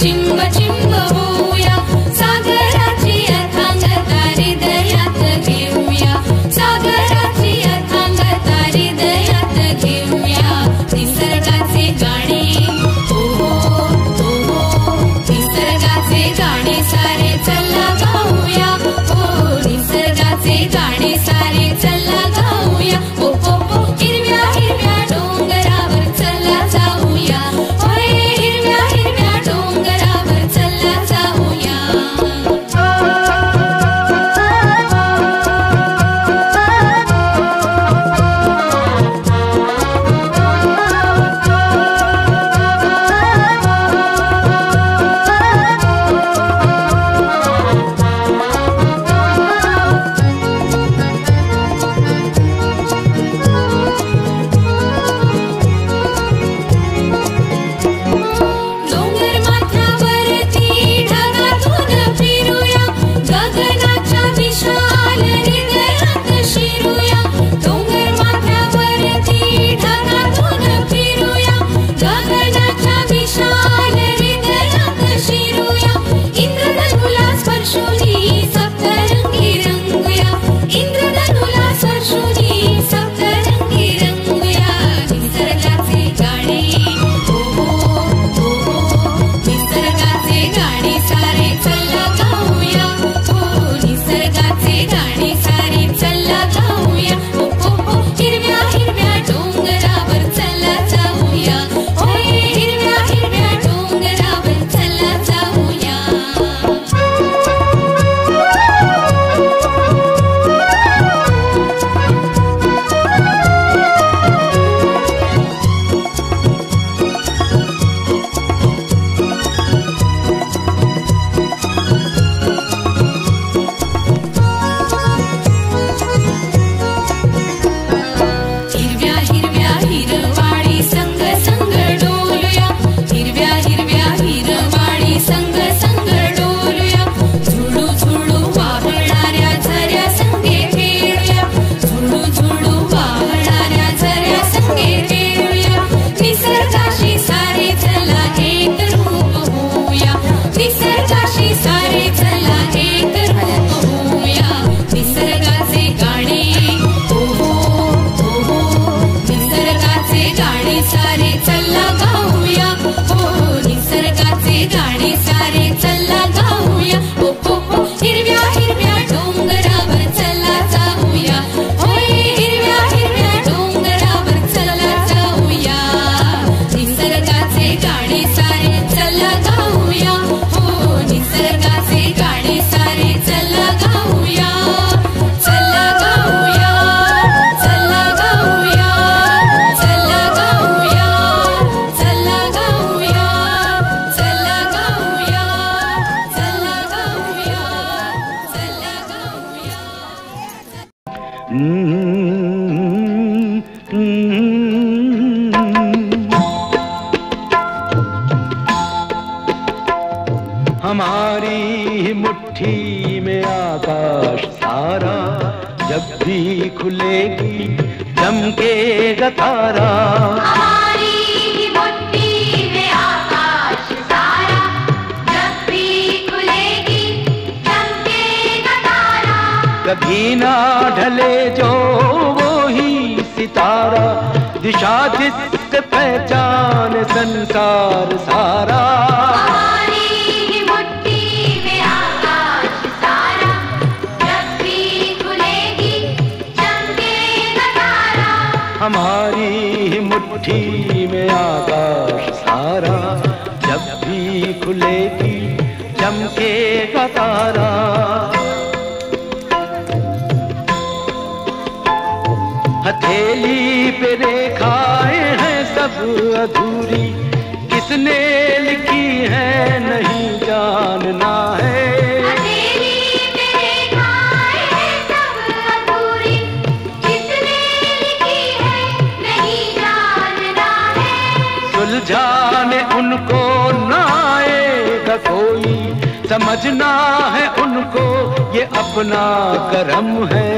चिंब चिंब होऊया सागराची अथांगता हृदयात घेऊया सागराची अथांगता हृदयात घेऊया निसर्गाचे गाणे हो हो हो निसर्गाचे गाणे सारे चला गाऊया हो निसर्गाचे गाणे सारे चला गाऊया हो हो हो हिरव्या हिरव्या डोंगरावर चला जाऊया होय हिरव्या हिरव्या डोंगरावर चला जाऊया डोंगर माथ्यावरती ढगातून फिरूया गगनाच्या विशाल हृदयात शिरूया डोंगर माथ्यावरती ढगातून फिरूया गगनाच्या विशाल हृदयात शिरूया इंद्रधनुला स्पर्शुनी सप्तरंगी रंगूया इंद्रधनुला स्पर्शुनी सप्तरंगी रंगूया निसर्गाचे गाणे हो हो हो निसर्गाचे गाणे सारे चला गाऊया हो निसर्गाचे गाणे सारे चला गाऊया हो हो हो हिरव्या हिरव्या डोंगरावर चला जाऊया होय हिरव्या हिरव्या डोंगरावर चला जाऊया हिरव्या हिरव्या हिरवाळी संग संग डोलूया हिरव्या हिरव्या हिरवाळी संग संग डोलूया झुळू झुळू वाहणाऱ्या झऱ्या संगे खेळूया झुळू झुळू वाहणाऱ्या झऱ्या संगे खेळूया निसर्गाशी सारे चला एक रूप होऊया निसर्गाशी सारे चला एक रूप होऊया निसर्गाचे गाणे हो हो हो निसर्गाचे गाणे सारे चला गाऊया हो निसर्गाचे गाणे सारे चला गाऊया हो हो हो हिरव्या हिरव्या डोंगरावर चला जाऊया होय हिरव्या हिरव्या डोंगरावर चला जाऊया निसर्गाचे गाणे सारे चला गाऊया हो निसर्गाचे गाणे सारे चला गाऊया चला गाऊया चला गाऊया चला गाऊया चला गाऊया चला गाऊया चला गाऊया चला गाऊया हमारी मुट्ठी में आकाश सारा जब भी खुलेगी चमकेगा तारा हमारी मुट्ठी में आकाश सारा जब भी खुलेगी चमकेगा तारा कभी ना ढले जो वो ही सितारा दिशा जिससे पहचान संसार सारा हमारी मुट्ठी में आकाश सारा जब भी खुलेगी चमकेगा तारा हमारी मुट्ठी में आकाश सारा जब भी खुलेगी चमकेगा तारा हथेली पे रेखाएं हैं सब अधूरी किसने लिखी है नहीं जानना है हथेली पे रेखाएं हैं सब अधूरी किसने लिखी है नहीं जानना है सुलझाने उनको ना आएगा कोई समझना है उनको ये अपना करम है